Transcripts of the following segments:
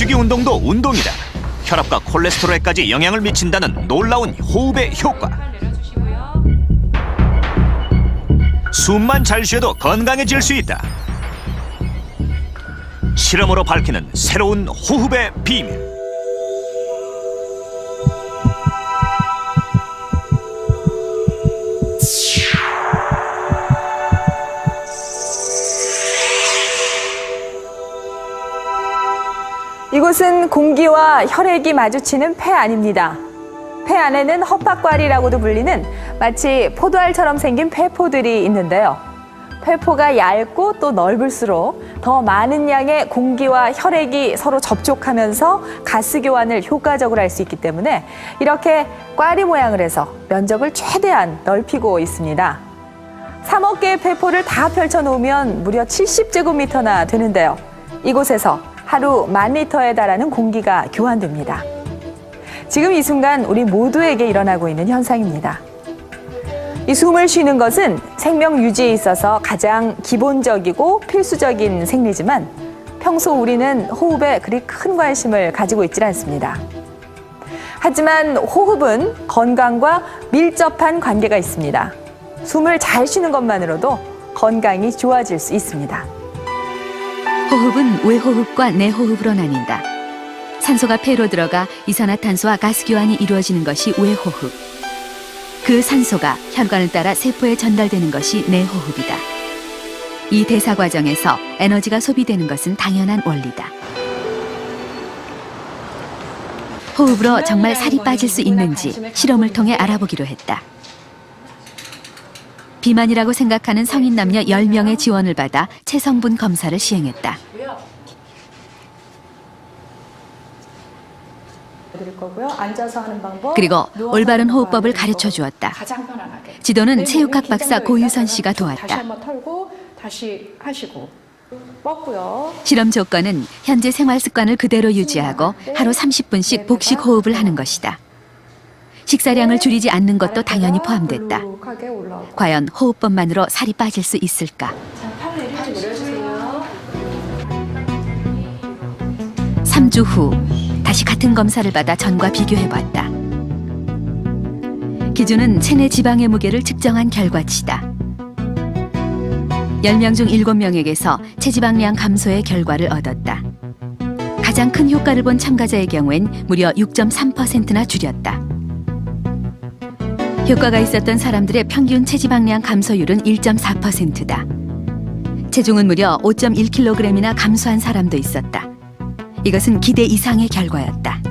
숨쉬기 운동도 운동이다. 혈압과 콜레스테롤에까지 영향을 미친다는 놀라운 호흡의 효과. 숨만 잘 쉬어도 건강해질 수 있다. 실험으로 밝히는 새로운 호흡의 비밀. 이곳은 공기와 혈액이 마주치는 폐 안입니다. 폐 안에는 허파과리라고도 불리는 마치 포도알처럼 생긴 폐포들이 있는데요. 폐포가 얇고 또 넓을수록 더 많은 양의 공기와 혈액이 서로 접촉하면서 가스 교환을 효과적으로 할 수 있기 때문에 이렇게 꽈리 모양을 해서 면적을 최대한 넓히고 있습니다. 3억 개의 폐포를 다 펼쳐놓으면 무려 70제곱미터나 되는데요. 이곳에서 하루 10,000리터에 달하는 공기가 교환됩니다. 지금 이 순간 우리 모두에게 일어나고 있는 현상입니다. 이 숨을 쉬는 것은 생명 유지에 있어서 가장 기본적이고 필수적인 생리지만 평소 우리는 호흡에 그리 큰 관심을 가지고 있지 않습니다. 하지만 호흡은 건강과 밀접한 관계가 있습니다. 숨을 잘 쉬는 것만으로도 건강이 좋아질 수 있습니다. 호흡은 외호흡과 내호흡으로 나뉜다. 산소가 폐로 들어가 이산화탄소와 가스 교환이 이루어지는 것이 외호흡. 그 산소가 혈관을 따라 세포에 전달되는 것이 내호흡이다. 이 대사 과정에서 에너지가 소비되는 것은 당연한 원리다. 호흡으로 정말 살이 빠질 수 있는지 실험을 통해 알아보기로 했다. 비만이라고 생각하는 성인 남녀 10명의 지원을 받아 체성분 검사를 시행했다. 그리고 올바른 호흡법을 가르쳐 주었다. 지도는 체육학 박사 고유선 씨가 도왔다. 실험 조건은 현재 생활 습관을 그대로 유지하고 하루 30분씩 복식 호흡을 하는 것이다. 식사량을 줄이지 않는 것도 당연히 포함됐다. 과연 호흡법만으로 살이 빠질 수 있을까? 3주 후 다시 같은 검사를 받아 전과 비교해봤다. 기준은 체내 지방의 무게를 측정한 결과치다. 10명 중 7명에게서 체지방량 감소의 결과를 얻었다. 가장 큰 효과를 본 참가자의 경우엔 무려 6.3%나 줄였다. 효과가 있었던 사람들의 평균 체지방량 감소율은 1.4%다. 체중은 무려 5.1kg이나 감소한 사람도 있었다. 이것은 기대 이상의 결과였다.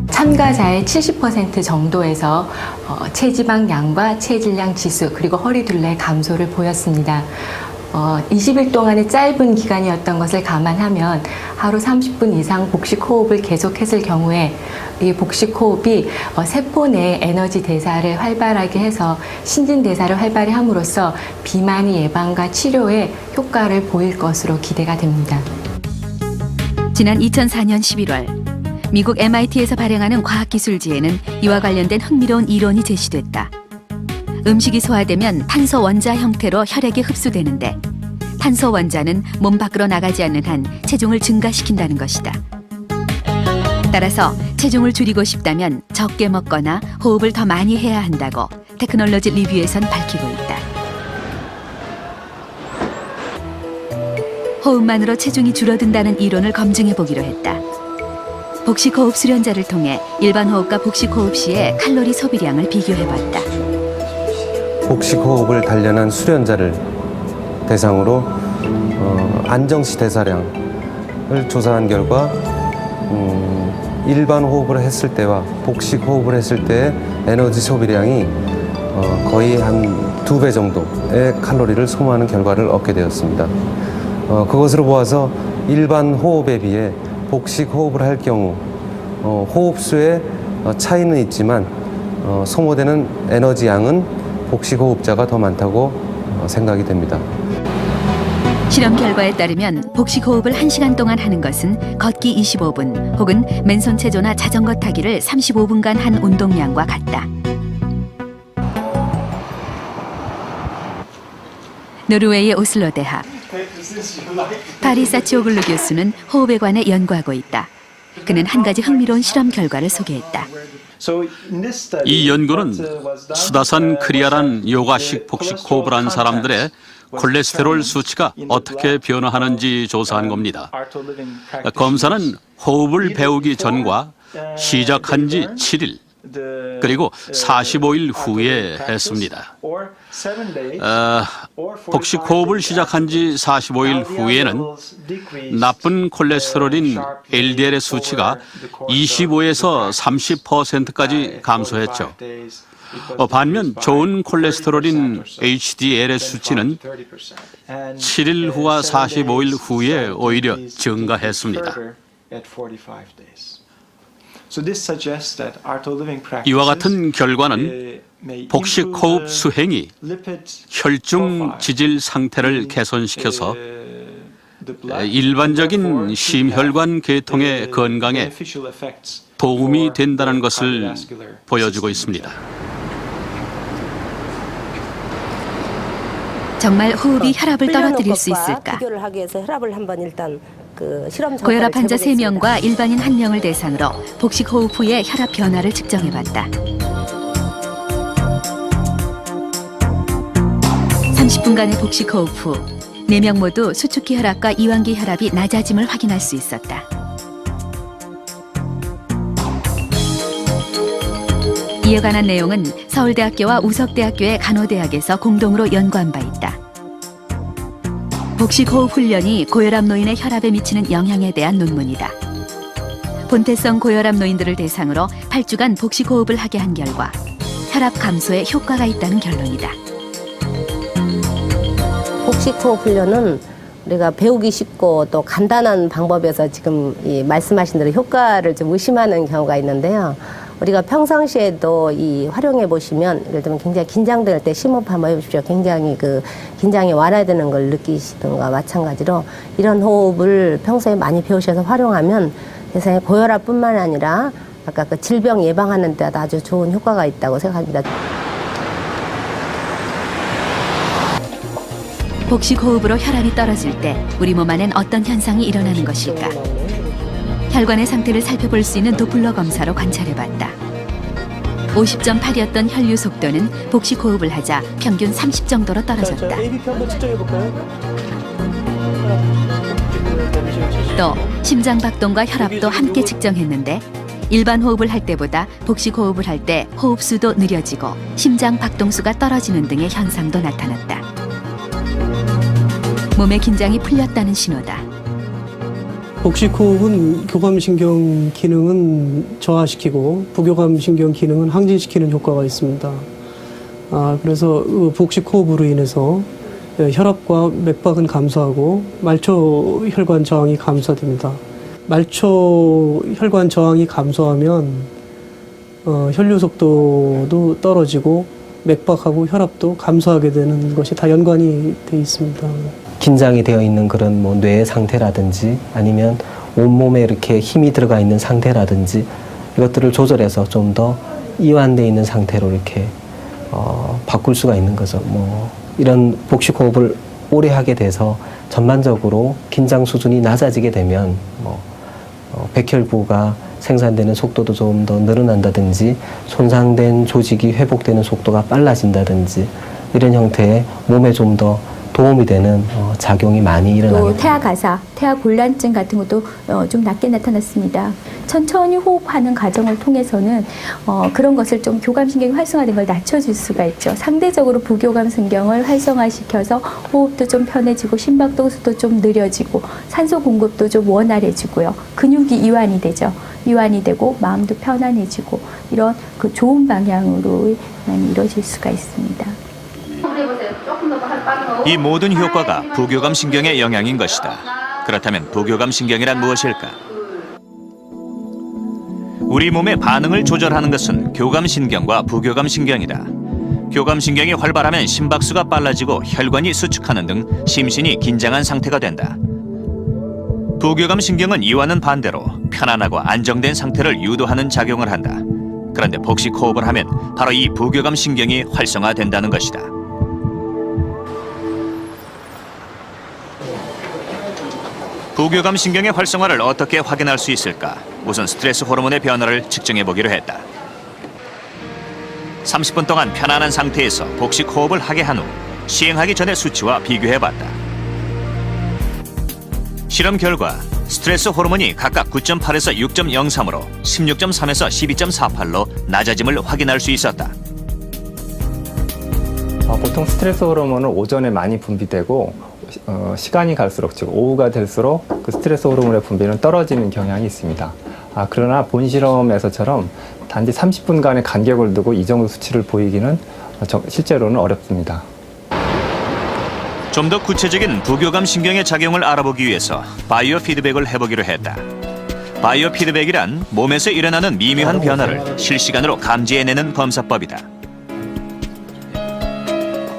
참가자의 70% 정도에서 체지방량과 체질량 지수 그리고 허리둘레 감소를 보였습니다. 20일 동안의 짧은 기간이었던 것을 감안하면 하루 30분 이상 복식 호흡을 계속했을 경우에 이 복식 호흡이 세포 내 에너지 대사를 활발하게 해서 신진 대사를 활발히 함으로써 비만의 예방과 치료에 효과를 보일 것으로 기대가 됩니다. 지난 2004년 11월 미국 MIT에서 발행하는 과학기술지에는 이와 관련된 흥미로운 이론이 제시됐다. 음식이 소화되면 탄소 원자 형태로 혈액에 흡수되는데 탄소 원자는 몸 밖으로 나가지 않는 한 체중을 증가시킨다는 것이다. 따라서 체중을 줄이고 싶다면 적게 먹거나 호흡을 더 많이 해야 한다고 테크놀로지 리뷰에선 밝히고 있다. 호흡만으로 체중이 줄어든다는 이론을 검증해 보기로 했다. 복식호흡 수련자를 통해 일반 호흡과 복식호흡 시의 칼로리 소비량을 비교해봤다. 복식호흡을 단련한 수련자를 대상으로 안정시 대사량을 조사한 결과 일반 호흡을 했을 때와 복식호흡을 했을 때의 에너지 소비량이 거의 한 2배 정도의 칼로리를 소모하는 결과를 얻게 되었습니다. 그것으로 보아서 일반 호흡에 비해 복식호흡을 할 경우 호흡수의 차이는 있지만 소모되는 에너지 양은 복식호흡자가 더 많다고 생각이 됩니다. 실험 결과에 따르면 복식호흡을 1시간 동안 하는 것은 걷기 25분 혹은 맨손 체조나 자전거 타기를 35분간 한 운동량과 같다. 노르웨이의 오슬로 대학 파리 사치오글루 교수는 호흡에 관해 연구하고 있다. 그는 한 가지 흥미로운 실험 결과를 소개했다. 이 연구는 수다산 크리아란 요가식 복식 호흡을 한 사람들의 콜레스테롤 수치가 어떻게 변화하는지 조사한 겁니다. 검사는 호흡을 배우기 전과 시작한 지 7일, 그리고 45일 후에 했습니다. 복식 호흡을 시작한 지 45일 후에는 나쁜 콜레스테롤인 LDL의 수치가 25에서 30%까지 감소했죠. 반면 좋은 콜레스테롤인 HDL의 수치는 7일 후와 45일 후에 오히려 증가했습니다. 이와 같은 결과는 복식 호흡 수행이 혈중 지질 상태를 개선시켜서 일반적인 심혈관 계통의 건강에 도움이 된다는 것을 보여주고 있습니다. 정말 호흡이 혈압을 떨어뜨릴 수 있을까? 비교를 하기 위해서 혈압을 한번 일단 그 실험 고혈압 환자 3명과 일반인 1명을 대상으로 복식 호흡 후의 혈압 변화를 측정해봤다. 30분간의 복식 호흡 후 4명 모두 수축기 혈압과 이완기 혈압이 낮아짐을 확인할 수 있었다. 이에 관한 내용은 서울대학교와 우석대학교의 간호대학에서 공동으로 연구한 바 있다. 복식 호흡 훈련이 고혈압 노인의 혈압에 미치는 영향에 대한 논문이다. 본태성 고혈압 노인들을 대상으로 8주간 복식 호흡을 하게 한 결과 혈압 감소에 효과가 있다는 결론이다. 복식호흡 훈련은 우리가 배우기 쉽고 또 간단한 방법에서 지금 이 말씀하신 대로 효과를 좀 의심하는 경우가 있는데요. 우리가 평상시에도 이 활용해 보시면 예를 들면 굉장히 긴장될 때 심호흡 한번 해보십시오. 굉장히 그 긴장이 완화되는 걸 느끼시던 것과 마찬가지로 이런 호흡을 평소에 많이 배우셔서 활용하면 세상에 고혈압뿐만 아니라 아까 그 질병 예방하는 데 아주 좋은 효과가 있다고 생각합니다. 복식 호흡으로 혈압이 떨어질 때 우리 몸 안엔 어떤 현상이 일어나는 것일까? 혈관의 상태를 살펴볼 수 있는 도플러 검사로 관찰해봤다. 50.8이었던 혈류 속도는 복식 호흡을 하자 평균 30 정도로 떨어졌다. 또 심장 박동과 혈압도 함께 측정했는데 일반 호흡을 할 때보다 복식 호흡을 할 때 호흡수도 느려지고 심장 박동수가 떨어지는 등의 현상도 나타났다. 몸의 긴장이 풀렸다는 신호다. 복식 호흡은 교감신경 기능은 저하시키고 부교감신경 기능은 항진시키는 효과가 있습니다. 그래서 복식 호흡으로 인해서 혈압과 맥박은 감소하고 말초 혈관 저항이 감소됩니다. 말초 혈관 저항이 감소하면 혈류 속도도 떨어지고 맥박하고 혈압도 감소하게 되는 것이 다 연관이 돼 있습니다. 긴장이 되어 있는 그런 뭐 뇌의 상태라든지 아니면 온몸에 이렇게 힘이 들어가 있는 상태라든지 이것들을 조절해서 좀 더 이완되어 있는 상태로 이렇게 바꿀 수가 있는 거죠. 뭐 이런 복식 호흡을 오래 하게 돼서 전반적으로 긴장 수준이 낮아지게 되면 뭐 백혈구가 생산되는 속도도 좀 더 늘어난다든지 손상된 조직이 회복되는 속도가 빨라진다든지 이런 형태의 몸에 좀 더 도움이 되는 작용이 많이 일어납니다. 또 태아 가사, 태아 곤란증 같은 것도 좀 낮게 나타났습니다. 천천히 호흡하는 과정을 통해서는 그런 것을 좀 교감신경이 활성화된 걸 낮춰줄 수가 있죠. 상대적으로 부교감신경을 활성화시켜서 호흡도 좀 편해지고 심박동수도 좀 느려지고 산소 공급도 좀 원활해지고요. 근육이 이완이 되죠. 이완이 되고 마음도 편안해지고 이런 그 좋은 방향으로 많이 이루어질 수가 있습니다. 이 모든 효과가 부교감 신경의 영향인 것이다. 그렇다면 부교감 신경이란 무엇일까? 우리 몸의 반응을 조절하는 것은 교감 신경과 부교감 신경이다. 교감 신경이 활발하면 심박수가 빨라지고 혈관이 수축하는 등 심신이 긴장한 상태가 된다. 부교감 신경은 이와는 반대로 편안하고 안정된 상태를 유도하는 작용을 한다. 그런데 복식 호흡을 하면 바로 이 부교감 신경이 활성화된다는 것이다. 부교감 신경의 활성화를 어떻게 확인할 수 있을까? 우선 스트레스 호르몬의 변화를 측정해 보기로 했다. 30분 동안 편안한 상태에서 복식 호흡을 하게 한 후 시행하기 전의 수치와 비교해 봤다. 실험 결과 스트레스 호르몬이 각각 9.8에서 6.03으로 16.3에서 12.48로 낮아짐을 확인할 수 있었다. 보통 스트레스 호르몬은 오전에 많이 분비되고 시간이 갈수록, 즉 오후가 될수록 그 스트레스 호르몬의 분비는 떨어지는 경향이 있습니다. 그러나 본 실험에서처럼 단지 30분간의 간격을 두고 이 정도 수치를 보이기는 실제로는 어렵습니다. 좀 더 구체적인 부교감 신경의 작용을 알아보기 위해서 바이오 피드백을 해보기로 했다. 바이오 피드백이란 몸에서 일어나는 미묘한 변화를 실시간으로 감지해내는 검사법이다.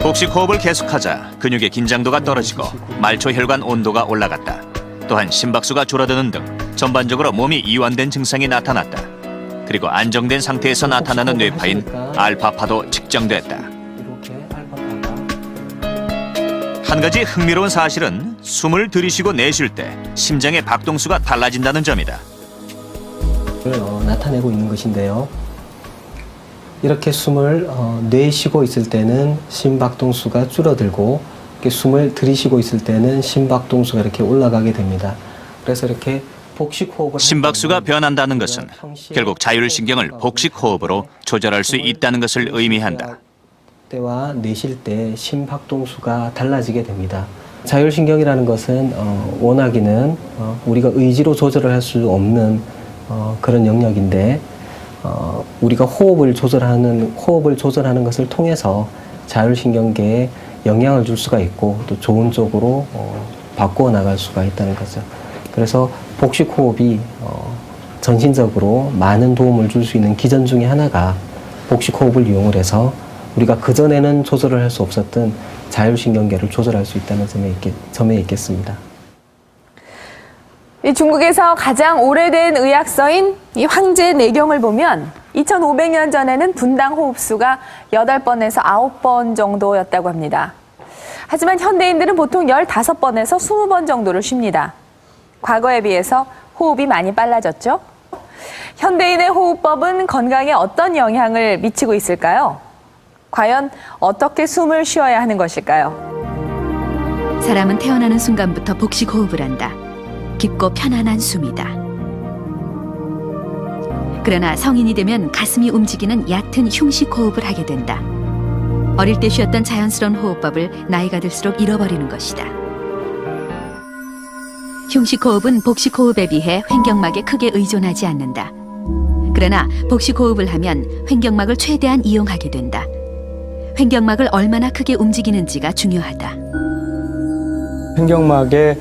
복식 호흡을 계속하자 근육의 긴장도가 떨어지고 말초 혈관 온도가 올라갔다. 또한 심박수가 줄어드는 등 전반적으로 몸이 이완된 증상이 나타났다. 그리고 안정된 상태에서 나타나는 뇌파인 알파파도 측정됐다. 한 가지 흥미로운 사실은 숨을 들이쉬고 내쉴 때 심장의 박동수가 달라진다는 점이다. 나타내고 있는 것인데요. 이렇게 숨을 내쉬고 있을 때는 심박동수가 줄어들고 이렇게 숨을 들이쉬고 있을 때는 심박동수가 이렇게 올라가게 됩니다. 그래서 이렇게 복식 호흡을 심박수가 변한다는 것은 결국 자율신경을 복식 호흡으로 조절할 수 있다는 것을 의미한다. 때와 내쉴 때 심박동수가 달라지게 됩니다. 자율신경이라는 것은 원하기는 우리가 의지로 조절을 할 수 없는 그런 영역인데 우리가 호흡을 조절하는 것을 통해서 자율신경계에 영향을 줄 수가 있고 또 좋은 쪽으로 바꾸어 나갈 수가 있다는 거죠. 그래서 복식 호흡이 전신적으로 많은 도움을 줄 수 있는 기전 중에 하나가 복식 호흡을 이용을 해서 우리가 그전에는 조절을 할 수 없었던 자율신경계를 조절할 수 있다는 점에 있겠습니다. 이 중국에서 가장 오래된 의학서인 이 황제내경을 보면 2500년 전에는 분당 호흡수가 8번에서 9번 정도였다고 합니다. 하지만 현대인들은 보통 15번에서 20번 정도를 쉽니다. 과거에 비해서 호흡이 많이 빨라졌죠? 현대인의 호흡법은 건강에 어떤 영향을 미치고 있을까요? 과연 어떻게 숨을 쉬어야 하는 것일까요? 사람은 태어나는 순간부터 복식 호흡을 한다. 깊고 편안한 숨이다. 그러나 성인이 되면 가슴이 움직이는 얕은 흉식 호흡을 하게 된다. 어릴 때 쉬었던 자연스러운 호흡법을 나이가 들수록 잃어버리는 것이다. 흉식 호흡은 복식 호흡에 비해 횡격막에 크게 의존하지 않는다. 그러나 복식 호흡을 하면 횡격막을 최대한 이용하게 된다. 횡격막을 얼마나 크게 움직이는지가 중요하다. 횡격막에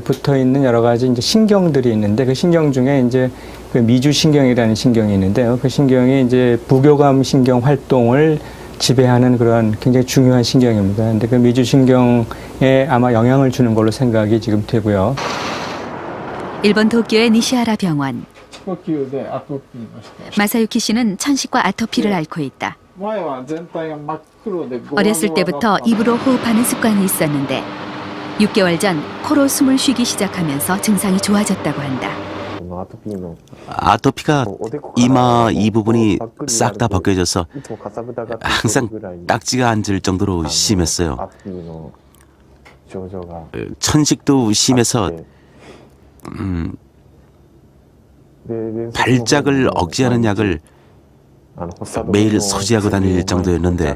붙어 있는 여러 가지 이제 신경들이 있는데 그 신경 중에 이제 그 미주신경이라는 신경이 있는데요. 그 신경이 이제 부교감 신경 활동을 지배하는 그런 굉장히 중요한 신경입니다. 근데 그 미주신경에 아마 영향을 주는 걸로 생각이 지금 되고요. 일본 도쿄의 니시하라 병원. 마사유키 씨는 천식과 아토피를 앓고 있다. 어렸을 때부터 입으로 호흡하는 습관이 있었는데 6개월 전 코로 숨을 쉬기 시작하면서 증상이 좋아졌다고 한다. 아토피가 이마 이 부분이 싹 다 벗겨져서 항상 딱지가 앉을 정도로 심했어요. 천식도 심해서 발작을 억제하는 약을 매일 소지하고 다닐 정도였는데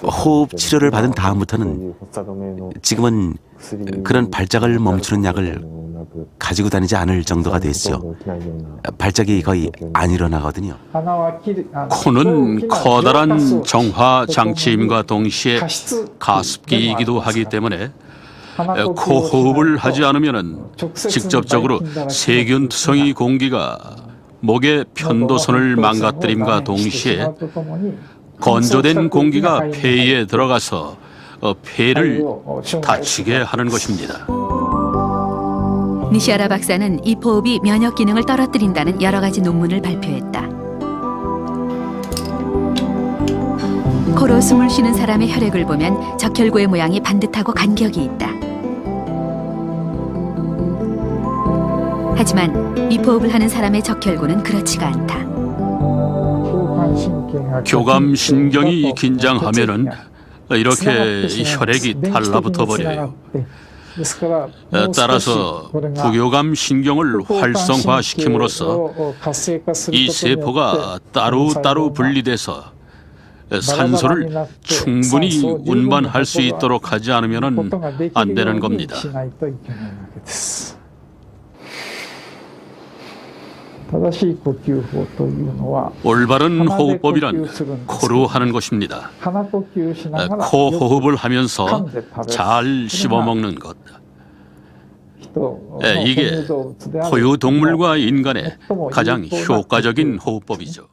호흡 치료를 받은 다음부터는 지금은 그런 발작을 멈추는 약을 가지고 다니지 않을 정도가 됐죠. 발작이 거의 안 일어나거든요. 코는 커다란 정화 장치임과 동시에 가습기이기도 하기 때문에 코 호흡을 하지 않으면 직접적으로 세균투성이 공기가 목의 편도선을 망가뜨림과 동시에 건조된 공기가 폐에 들어가서 폐를 다치게 하는 것입니다. 니시하라 박사는 이 호흡이 면역 기능을 떨어뜨린다는 여러 가지 논문을 발표했다. 코로 숨을 쉬는 사람의 혈액을 보면 적혈구의 모양이 반듯하고 간격이 있다. 하지만 입호흡을 하는 사람의 적혈구는 그렇지가 않다. 교감 신경이 긴장하면은 이렇게 혈액이 달라붙어 버려요. 따라서 부교감 신경을 활성화시킴으로써 이 세포가 따로따로 분리돼서 산소를 충분히 운반할 수 있도록 하지 않으면 안 되는 겁니다. 올바른 호흡법이란 코로 하는 것입니다. 코 호흡을 하면서 잘 씹어먹는 것. 이게 포유동물과 인간의 가장 효과적인 호흡법이죠.